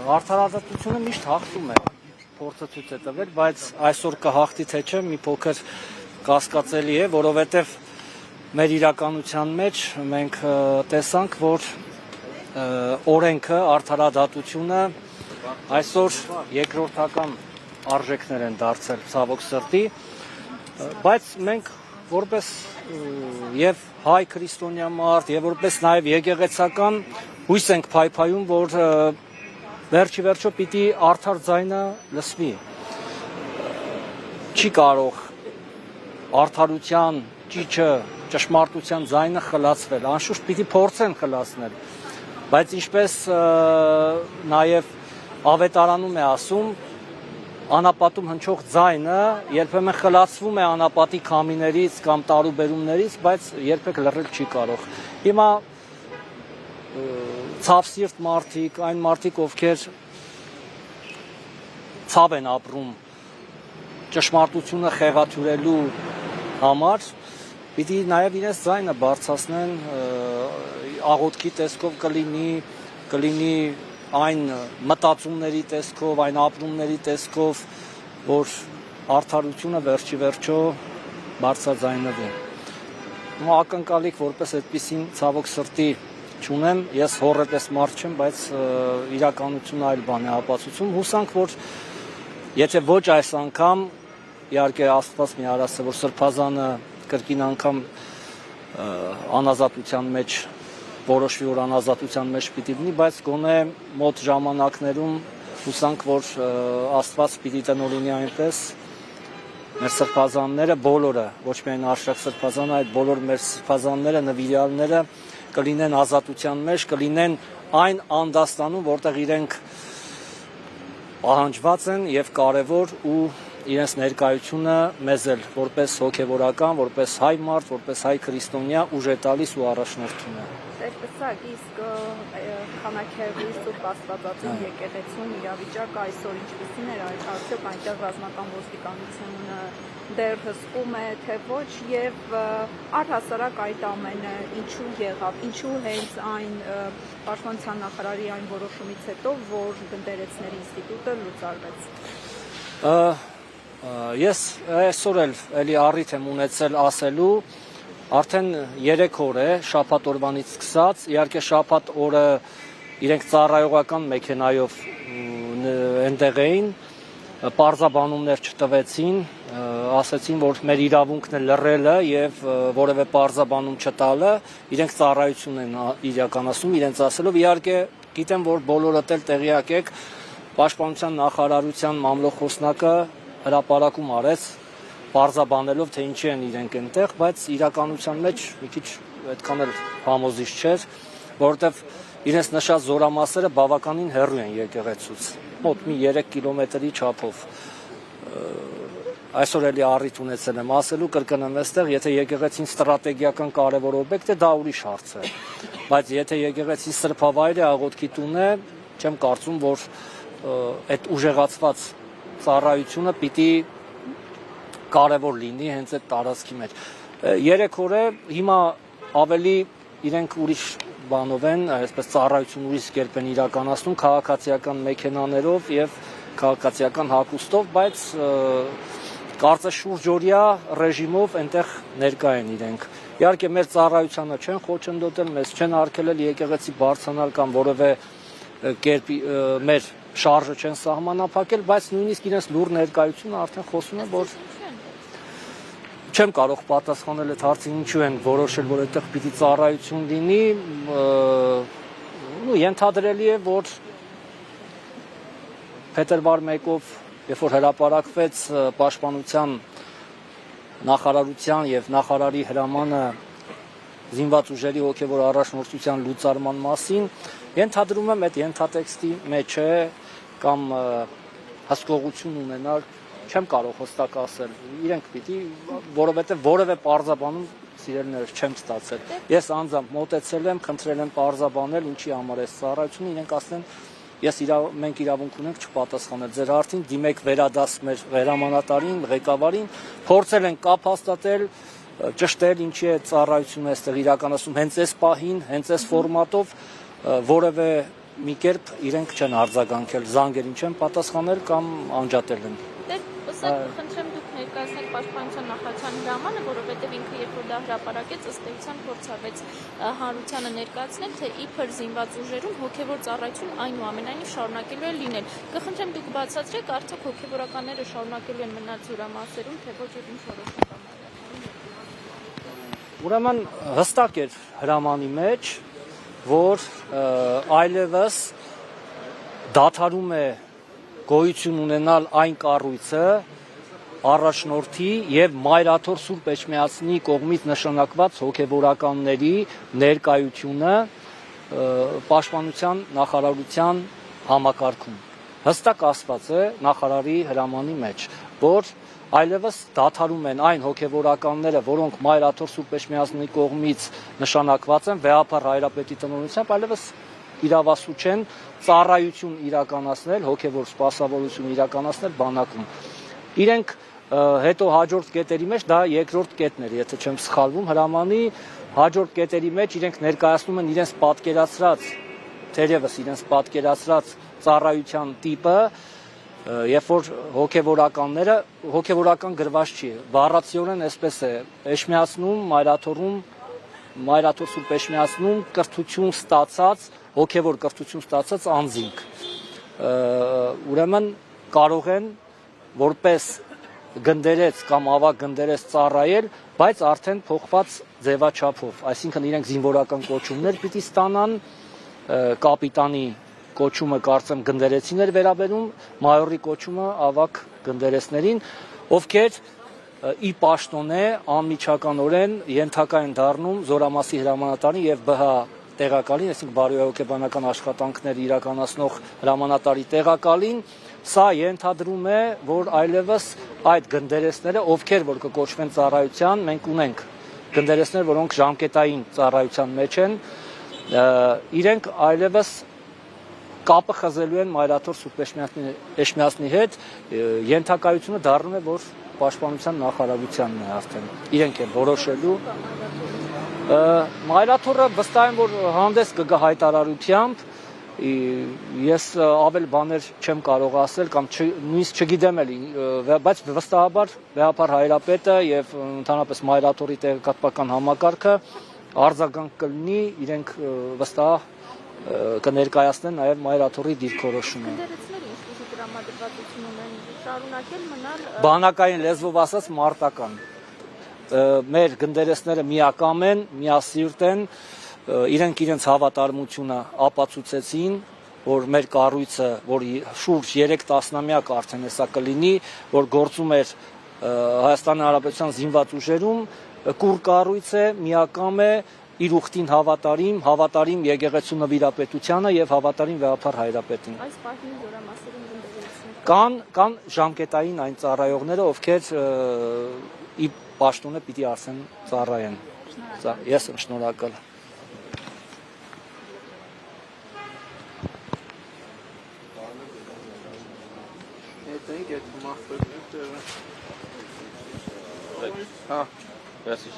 Արդարադատությունը միշտ հաղթում է, փորձը ցույց է տվել, բայց այսօր կհաղթի թե չէ, մի փոքր կասկածելի է, որովհետև մեր իրականության մեջ մենք տեսանք, որ օրենքը, արդարադատությունը այսօր երկրորդական արժեքներ են դարձել ցավոք սրտի, բայց մենք որպես եւ հայ քրիստոնյա մարդ եւ որպես նաեւ եկեղեցական հույս ենք փայփայում, որ վերջի վերջո պիտի արդար ձայնը լսվի։ Չի կարող արդարության ճիճը, ճշմարտության ձայնը խլացվել, անշուշտ պիտի փորձեն խլացնել, բայց ինչպես նաեւ ավետարանում է ասում, անապատում հնչող ձայնը երբեմն խլացվում է անապատի քամիներից կամ տարուբերումներից, բայց երբեք լռել չի կարող։ Հիմա ցավսիրտ մարդիկ, այն մարդիկ, ովքեր ցավ են ապրում ճշմարտությունը խեղաթյուրելու համար, պիտի նաև իրենց ձայնը բարձրացնեն, աղոթքի տեսքով կլինի այն մտածումների տեսքով, այն ապրումների տեսքով, որ արդարությունը վերջի վերջո բարձրաձայնվի։ Ակնկալիք որպես այդպիսին ցավոք սրտի չունեմ, ես հորրպես մարդ չեմ, բայց իրականությունը այլ բան է ապացուցում։ Հուսանք, որ եթե ոչ այս անգամ, իհարկե Աստված մի արասը, որ Սրբազանը կրկին անգամ անազատության մեջ որոշվի, որ անազատության մեջ պիտի լինի, բայց գոնե մոտ ժամանակներում հուսանք, որ Աստված պիտի տնօրինի այնպես մեր սրբազանները բոլորը, ոչ միայն Արշակ սրբազանը, այլ բոլոր մեր սրբազանները, նվիրյալները կլինեն ազատության մեջ, կլինեն այն անդաստանում, որտեղ իրենք պահանջված են եւ կարեւոր ու իրենց ներկայությունը մեզ էլ որպես հոգեվորական, որպես հայ մարդ, որպես հայ քրիստոնյա ուժ է տալիս ու առաջնորդում է։ Տեսակ, իսկ Խանաքերուի Սուրբ Աստվածածին եկեղեցում իրավիճակը այսօր ինչպիսին էր, արդյոք այնտեղ ռազմական ոստիկանությունը դեռ հսկում է, թե ոչ, եւ առհասարակ այդ ամենը ինչու եղավ, ինչու հենց այն Պաշտպանության նախարարի այն որոշումից հետո, որ գնդերեցների ինստիտուտը լուծարվեց։ Ես այսօր էլի առիթ եմ ունեցել ասելու, արդեն 3 օր է շաբաթ օրվանից սկսած, իհարկե շաբաթ օրը իրենք ծառայողական մեքենայով այնտեղ էին, պարզաբանումներ չտվեցին, ասացին, որ մեր իրավունքն է լռելը եւ որևէ պարզաբանում չտալը, իրենք ծառայություն են իրականացնում, իրենց ասելով, իհարկե գիտեմ, որ բոլորդ էլ տեղյակ եք, Պաշտպանության նախարարության մամլոխոսնակը հրապարակում արեց, պարզաբանելով, թե ինչի են իրենք այնտեղ, բայց իրականության մեջ մի քիչ այդքան էլ համոզիչ չէր, որովհետև իրենց նշած զորամասերը բավականին հեռու են եկեղեցուց, մոտ մի 3 կիլոմետրի չափով։ Այսօր էլի առիթ ունեցել եմ ասելու, կրկնեմ այստեղ, եթե եկեղեցին ստրատեգիական կարևոր օբյեկտ է, դա ուրիշ հարց է, բայց եթե եկեղեցի սրբավայր է, աղոթքի տուն է, չեմ կարծում, որ այդ ուժեղացված ծառայությունը պիտի կարևոր լինի հենց այդ տարածքի մեջ։ 3 օր է, հիմա ավելի իրենք ուրիշ բանով են, այսպես ծառայություն ուրիշ կերպ են իրականացնում, քաղաքացիական մեքենաներով եւ քաղաքացիական հագուստով, բայց կարծես շուրջօրյա ռեժիմով այնտեղ ներկա են իրենք։ Իհարկե մեր ծառայությանը չեն խոչընդոտել, մեզ չեն արգելել եկեղեցի բարձրանալ կամ որևէ կերպ մեր շարժը չեն սահմանափակել, բայց նույնիսկ իրենց լուր ներկայությունը արդեն խոսում է, որ չեմ կարող պատասխանել այդ հարցին, ինչու են որոշել, որ այդտեղ պիտի ծառայություն լինի, ենթադրելի է, որ փետրվար 1-ով, երբ որ հրապարակվեց Պաշտպանության նախարարության եւ նախարարի հրամանը զինված ուժերի հոգեվոր առաջնորդության լուծարման մասին, ենթադրում եմ այդ ենթատեքստի մեջ է կամ հսկողություն ունենալ, չեմ կարող հստակ ասել, իրենք պիտի, որովհետև որևէ պարզաբանում սիրելիներս չեմ ստացել։ Ես անձամբ մոտեցել եմ, խնդրել եմ պարզաբանել, ինչի համար է ծառայությունը, իրենք ասեն, մենք իրավունք ունենք չպատասխանել ձեր հարցին, դիմեք վերադաս մեր հրամանատարին, ղեկավարին, փորձել են կապ հաստատել, ճշտել ինչի է ծառայությունը այստեղ իրականացում հենց այս պահին, հենց այս ֆորմատով, որևէ մի կերպ իրենք չեն արձագանքել, զանգերին չեն պատասխանել կամ անջատել են։ Խնդրեմ դուք ներկայացնեք Պաշտպանության նախարարության հրամանը, որովհետև ինքը երբ որ դա հրապարակեց, ըստ էության փորձավեց հանրությանը ներկայացնել, թե իբր զինված ուժերում հոգևոր ծառայություն այնուամենայնիվ շարունակելու է լինել։ Կխնդրեմ դուք բացատրեք, արդյոք հոգևորականները շարունակելու են մնալ զորամասերում, թե ոչ եւ ինչ որոշում կա։ Ուրեմն հստակ էր հրամանի մեջ, որ այլևս դադարում է գոյություն ունենալ այն կառույցը առաջնորդի եւ Մայրաթոր Սուրբ Էջմիածնի կողմից նշանակված հոգևորականների ներկայությունը Պաշտպանության նախարարության համակարգում։ Հստակ ասված է նախարարի հրամանի մեջ, որ այլևս դադարում են այն հոգևորականները, որոնք Մայրաթոր Սուրբ Էջմիածնի կողմից նշանակված են վեհապար հայրապետի տնօրինությամբ, այլևս իրավասու չեն ծառայություն իրականացնել, հոգևոր սպասավորություն իրականացնել բանակում։ Իրենք հետո հաջորդ կետերի մեջ դա երկրորդ կետն էր, եթե չեմ սխալվում, հրամանի հաջորդ կետերի մեջ իրենք ներկայացնում են իրենց պատկերացրած, թերևս իրենց պատկերացրած ծառայության տիպը, երբ որ հոգևորական գրված չի, բառացիորեն այսպես է, Էջմիածնում, Մայրաթոր Սուրբ Էջմիածնում կրթություն ստացած, հոգևոր կրթություն ստացած անձինք, ուրեմն կարող են որպես գնդերեց կամ ավագ գնդերեց ծառայել, բայց արդեն փոխված ձևաչափով, այսինքն իրենք զինվորական կոչումներ պիտի ստանան, կապիտանի կոչումը կարծեմ գնդերեցին էր վերաբերում, մայորի կոչումը ավագ գնդերեցներին, ովքեր ի պաշտոնե անմիջականորեն ենթակա են դառնում զորամասի հրամանատարին եւ ԲՀ տեղակալին, այսինքն բարոյահոգեբանական աշխատանքներ իրականացնող հրամանատարի տեղակալին, սա ենթադրում է, որ այլևս այդ գնդերեցները, ովքեր որ կկոչվեն ծառայության, մենք ունենք գնդերեցներ, որոնք ժամկետային ծառայության մեջ են, իրենք այլևս կապը խզելու են Մայրաթոր Սուրբ Էջմիածնի հետ, ենթակայությունը դառնում է, որ Պաշտպանության նախարարությանն է արդեն, իրենք են որոշելու։ Մայրաթորը վստահ եմ, որ հանդես կգա հայտարարությամբ, ես ավել բաներ չեմ կարող ասել կամ նույնիսկ չգիտեմ էլի, բայց վստահաբար վեհապար հայրապետը եւ ընդհանրապես Մայրաթորի տեղեկատվական համակարգը արձագանք կլինի, իրենք վստահ կներկայացնեն նաև Մայրաթորի դիրքորոշումը։ Բանակային լեզվով ասած մարտական։ Մեր գնդերեցները միակամ են, միասիրտ են, իրենք իրենց հավատարմությունը ապացուցեցին, որ մեր կառույցը, որ շուրջ 3 տասնամյակ արդեն հեսա կլինի, որ գործում էր Հայաստանի Հանրապետության զինված ուժերում, կուռ կառույց է, միակամ է, իր ուխտին հավատարիմ եկեղեցու նվիրապետությանը եւ հավատարիմ վեհապար հայրապետին։ Այս պահին զորամասերում գնդերեցին կան ժամկետային այն ծառայողները, ովքեր ի պաշտոնե պիտի արդեն ծառայեն։ Ես եմ շնորհակալ։ Gracias.